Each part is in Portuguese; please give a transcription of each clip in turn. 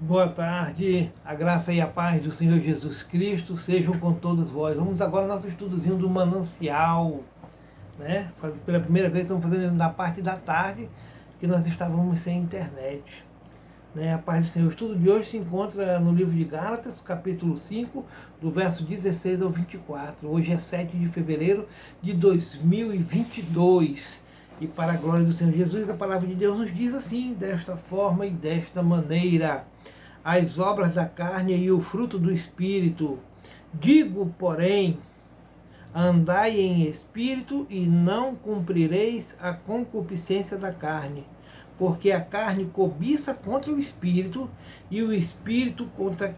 Boa tarde, a graça e a paz do Senhor Jesus Cristo sejam com todos vós. Vamos agora ao nosso estudozinho do manancial, né? Pela primeira vez estamos fazendo na parte da tarde, que nós estávamos sem internet, né? A paz do Senhor. O estudo de hoje se encontra no livro de Gálatas, capítulo 5, do verso 16 ao 24. Hoje é 7 de fevereiro de 2022. E para a glória do Senhor Jesus, a palavra de Deus nos diz assim, desta forma e desta maneira: as obras da carne e o fruto do Espírito. Digo, porém, andai em espírito e não cumprireis a concupiscência da carne, porque a carne cobiça contra o espírito e o espírito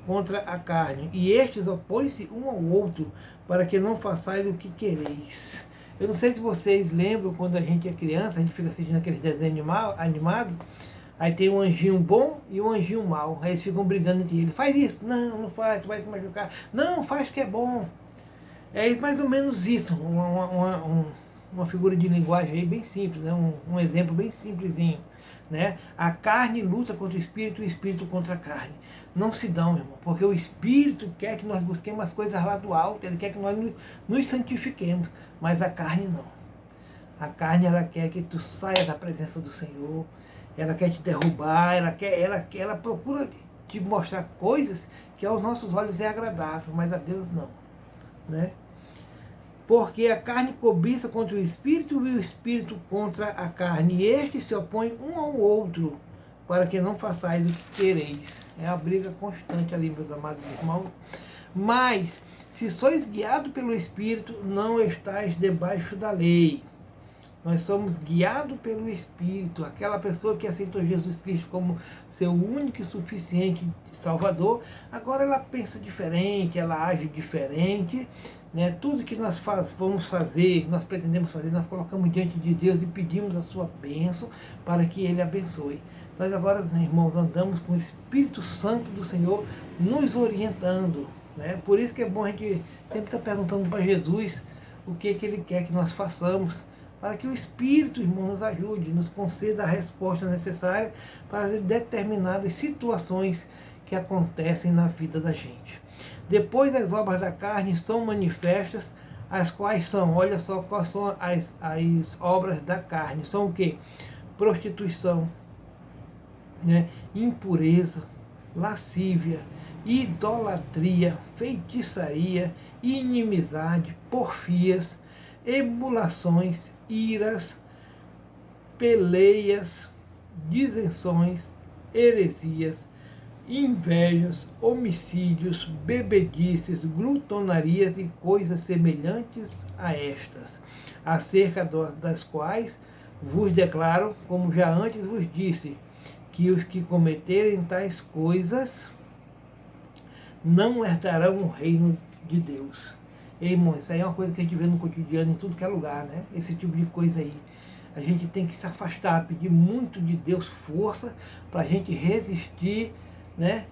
contra a carne, e estes opõem-se um ao outro, para que não façais o que quereis. Eu não sei se vocês lembram, quando a gente é criança, a gente fica assistindo aqueles desenhos animados, aí tem um anjinho bom e um anjinho mau, aí eles ficam brigando entre eles. Faz isso, não, não faz, tu vai se machucar. Não, faz que é bom. É mais ou menos isso, uma figura de linguagem aí bem simples, né? Um exemplo bem simplesinho. Né? A carne luta contra o espírito contra a carne. Não se dão, irmão, porque o espírito quer que nós busquemos as coisas lá do alto, ele quer que nós nos santifiquemos, mas a carne não. A carne, ela quer que tu saia da presença do Senhor, ela quer te derrubar, ela procura te mostrar coisas que aos nossos olhos é agradável, mas a Deus não, né? Porque a carne cobiça contra o espírito e o espírito contra a carne, e estes se opõem um ao outro, para que não façais o que quereis. É uma briga constante ali, meus amados irmãos. Mas, se sois guiados pelo Espírito, não estáis debaixo da lei. Nós somos guiados pelo Espírito. Aquela pessoa que aceitou Jesus Cristo como seu único e suficiente Salvador, agora ela pensa diferente, ela age diferente, né? Tudo que nós vamos fazer, nós pretendemos fazer, nós colocamos diante de Deus e pedimos a sua bênção para que Ele abençoe. Nós agora, irmãos, andamos com o Espírito Santo do Senhor nos orientando, né? Por isso que é bom a gente sempre estar perguntando para Jesus o que Ele quer que nós façamos, para que o Espírito, irmão, nos ajude, nos conceda a resposta necessária para determinadas situações que acontecem na vida da gente. Depois, as obras da carne são manifestas, as quais são, olha só quais são as obras da carne. São o quê? Prostituição, né? Impureza, lascívia, idolatria, feitiçaria, inimizade, porfias, emulações, iras, peleias, disenções, heresias, invejas, homicídios, bebedices, glutonarias e coisas semelhantes a estas, acerca das quais vos declaro, como já antes vos disse, que os que cometerem tais coisas não herdarão o reino de Deus. Ei, irmão, isso aí é uma coisa que a gente vê no cotidiano, em tudo que é lugar, né? Esse tipo de coisa aí. A gente tem que se afastar, pedir muito de Deus força para a gente resistir, né,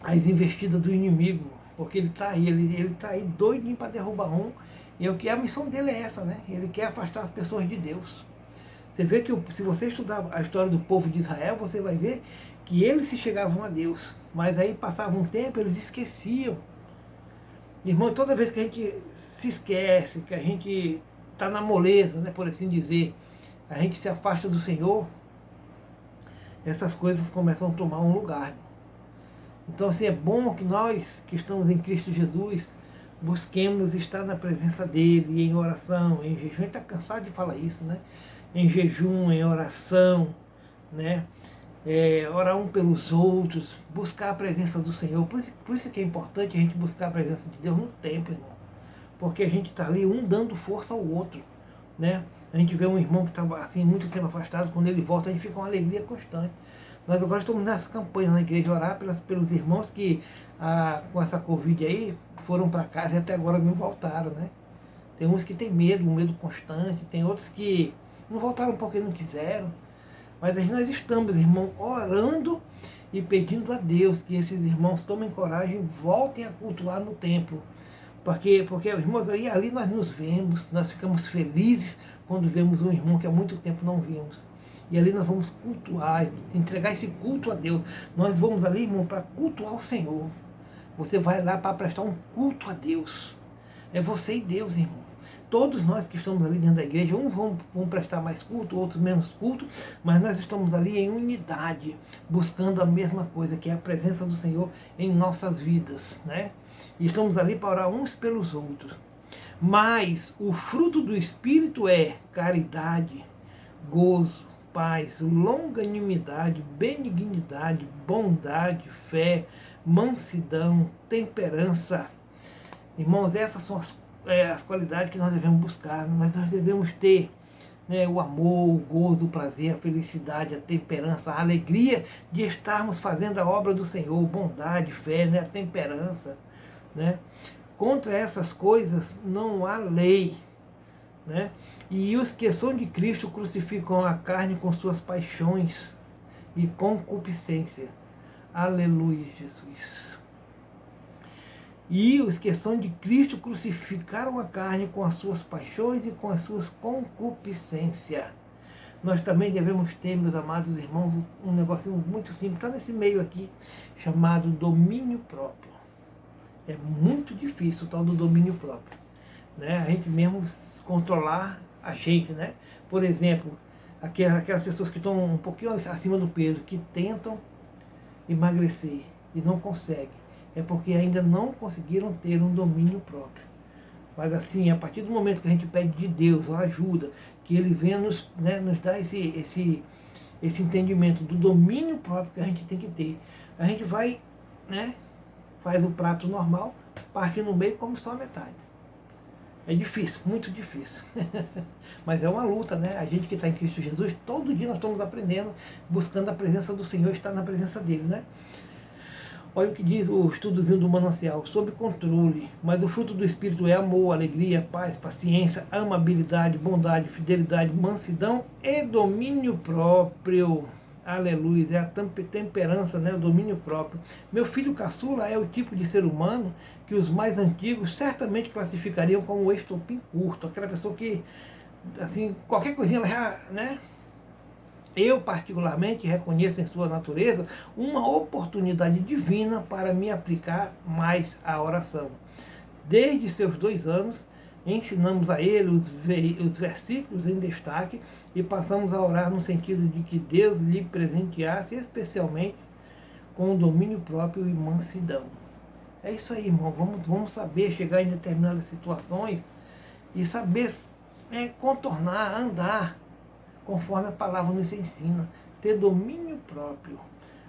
às investidas do inimigo. Porque ele está aí, ele tá aí doidinho para derrubar um. E a missão dele é essa, né? Ele quer afastar as pessoas de Deus. Você vê que se você estudar a história do povo de Israel, você vai ver que eles se chegavam a Deus. Mas aí passava um tempo, eles esqueciam. Irmão, toda vez que a gente se esquece, que a gente está na moleza, né, por assim dizer, a gente se afasta do Senhor, essas coisas começam a tomar um lugar. Então, assim, é bom que nós, que estamos em Cristo Jesus, busquemos estar na presença dEle, em oração, em jejum. A gente está cansado de falar isso, né? Em jejum, em oração, né? Orar um pelos outros, buscar a presença do Senhor. Por isso que é importante a gente buscar a presença de Deus no templo, irmão. Porque a gente está ali, um dando força ao outro, né? A gente vê um irmão que estava assim, muito tempo afastado, quando ele volta, a gente fica com uma alegria constante. Nós agora estamos nessa campanha na igreja, orar pelos irmãos que, com essa Covid aí, foram para casa e até agora não voltaram, né? Tem uns que têm medo, um medo constante, tem outros que não voltaram porque não quiseram. Mas nós estamos, irmão, orando e pedindo a Deus que esses irmãos tomem coragem e voltem a cultuar no templo. Porque irmãos, ali nós nos vemos, nós ficamos felizes quando vemos um irmão que há muito tempo não vimos. E ali nós vamos cultuar, entregar esse culto a Deus. Nós vamos ali, irmão, para cultuar o Senhor. Você vai lá para prestar um culto a Deus. É você e Deus, irmão. Todos nós que estamos ali dentro da igreja, uns vão prestar mais culto, outros menos culto, mas nós estamos ali em unidade, buscando a mesma coisa, que é a presença do Senhor em nossas vidas, né? E estamos ali para orar uns pelos outros. Mas o fruto do Espírito é caridade, gozo, paz, longanimidade, benignidade, bondade, fé, mansidão, temperança. Irmãos, essas são as qualidades que nós devemos buscar. Nós devemos ter, né, o amor, o gozo, o prazer, a felicidade, a temperança, a alegria de estarmos fazendo a obra do Senhor, bondade, fé, né, a temperança, né? Contra essas coisas não há lei, né? E os que são de Cristo crucificam a carne com suas paixões e concupiscência. Aleluia, Jesus. E os que são de Cristo crucificaram a carne com as suas paixões e com as suas concupiscências. Nós também devemos ter, meus amados irmãos, um negocinho muito simples, está nesse meio aqui, chamado domínio próprio. É muito difícil o tal do domínio próprio, né? A gente mesmo controlar a gente, né? Por exemplo, aquelas pessoas que estão um pouquinho acima do peso, que tentam emagrecer e não conseguem. É porque ainda não conseguiram ter um domínio próprio. Mas assim, a partir do momento que a gente pede de Deus a ajuda, que Ele venha nos dar esse entendimento do domínio próprio que a gente tem que ter, a gente vai, né, faz o prato normal, parte no meio e come só a metade. É difícil, muito difícil. Mas é uma luta, né? A gente que está em Cristo Jesus, todo dia nós estamos aprendendo, buscando a presença do Senhor, estar na presença dele, né? Olha o que diz o estudozinho do manancial, sob controle, mas o fruto do Espírito é amor, alegria, paz, paciência, amabilidade, bondade, fidelidade, mansidão e domínio próprio. Aleluia, é a temperança, né, o domínio próprio. Meu filho caçula é o tipo de ser humano que os mais antigos certamente classificariam como um estopim curto, aquela pessoa que, assim, qualquer coisinha ela já, né? Eu, particularmente, reconheço em sua natureza uma oportunidade divina para me aplicar mais à oração. Desde seus 2 anos, ensinamos a ele os versículos em destaque e passamos a orar no sentido de que Deus lhe presenteasse especialmente com o domínio próprio e mansidão. É isso aí, irmão. Vamos saber chegar em determinadas situações e saber contornar, andar conforme a palavra nos ensina, ter domínio próprio.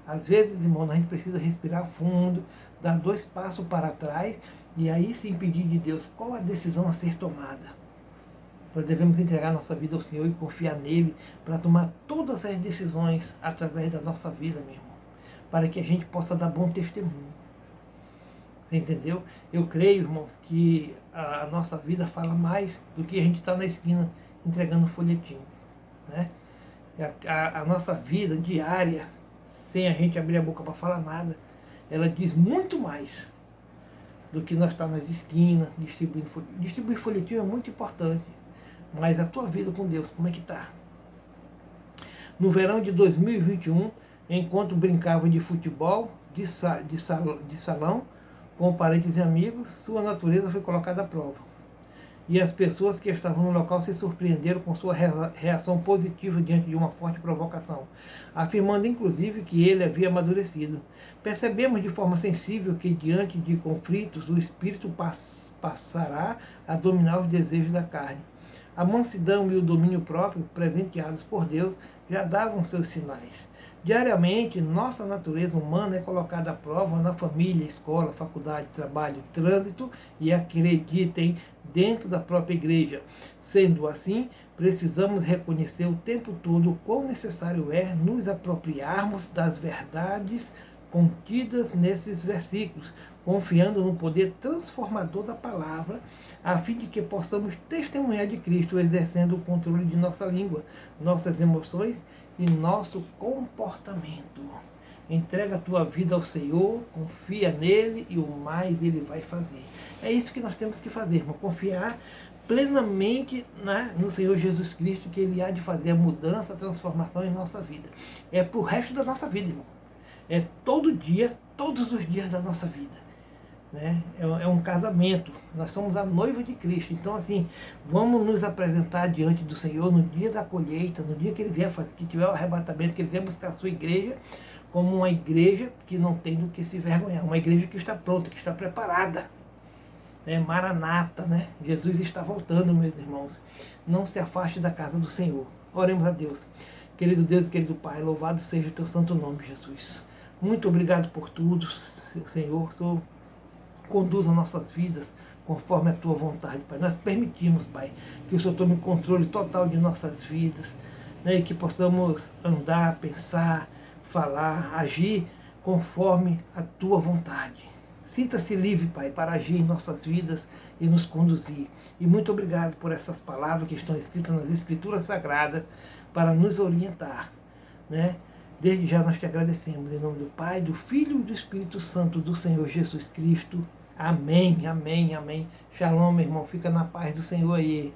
Às vezes, irmão, a gente precisa respirar fundo, dar 2 passos para trás e aí sim pedir de Deus qual a decisão a ser tomada. Nós devemos entregar nossa vida ao Senhor e confiar nele para tomar todas as decisões através da nossa vida, meu irmão, para que a gente possa dar bom testemunho. Você entendeu? Eu creio, irmãos, que a nossa vida fala mais do que a gente está na esquina entregando folhetinho. Né? A nossa vida diária, sem a gente abrir a boca para falar nada, ela diz muito mais do que nós estar nas esquinas, distribuindo folhetinho. Distribuir folhetinho é muito importante, mas a tua vida com Deus, como é que está? No verão de 2021, enquanto brincava de futebol, de salão, com parentes e amigos, sua natureza foi colocada à prova. E as pessoas que estavam no local se surpreenderam com sua reação positiva diante de uma forte provocação, afirmando inclusive que ele havia amadurecido. Percebemos de forma sensível que diante de conflitos o espírito passará a dominar os desejos da carne. A mansidão e o domínio próprio, presenteados por Deus, já davam seus sinais. Diariamente, nossa natureza humana é colocada à prova na família, escola, faculdade, trabalho, trânsito e, acreditem, dentro da própria igreja. Sendo assim, precisamos reconhecer o tempo todo o quão necessário é nos apropriarmos das verdades contidas nesses versículos, confiando no poder transformador da palavra, a fim de que possamos testemunhar de Cristo, exercendo o controle de nossa língua, nossas emoções e nosso comportamento. Entrega a tua vida ao Senhor, confia nele e o mais ele vai fazer. É isso que nós temos que fazer, irmão, confiar plenamente, né, no Senhor Jesus Cristo, que Ele há de fazer a mudança, a transformação em nossa vida. É para o resto da nossa vida, irmão. É todo dia, todos os dias da nossa vida. Né? É um casamento. Nós somos a noiva de Cristo. Então, assim, vamos nos apresentar diante do Senhor no dia da colheita, no dia que Ele vier fazer, que tiver o arrebatamento, que Ele vier buscar a sua igreja, como uma igreja que não tem do que se vergonhar. Uma igreja que está pronta, que está preparada. Maranata, né? Jesus está voltando, meus irmãos. Não se afaste da casa do Senhor. Oremos a Deus. Querido Deus e querido Pai, louvado seja o teu santo nome, Jesus. Muito obrigado por tudo, Senhor. Senhor, conduza nossas vidas conforme a tua vontade, Pai. Nós permitimos, Pai, que o Senhor tome controle total de nossas vidas, né? E que possamos andar, pensar, falar, agir conforme a tua vontade. Sinta-se livre, Pai, para agir em nossas vidas e nos conduzir. E muito obrigado por essas palavras que estão escritas nas Escrituras Sagradas para nos orientar, né? Desde já nós te agradecemos, em nome do Pai, do Filho e do Espírito Santo do Senhor Jesus Cristo. Amém, amém, amém. Shalom, meu irmão. Fica na paz do Senhor aí.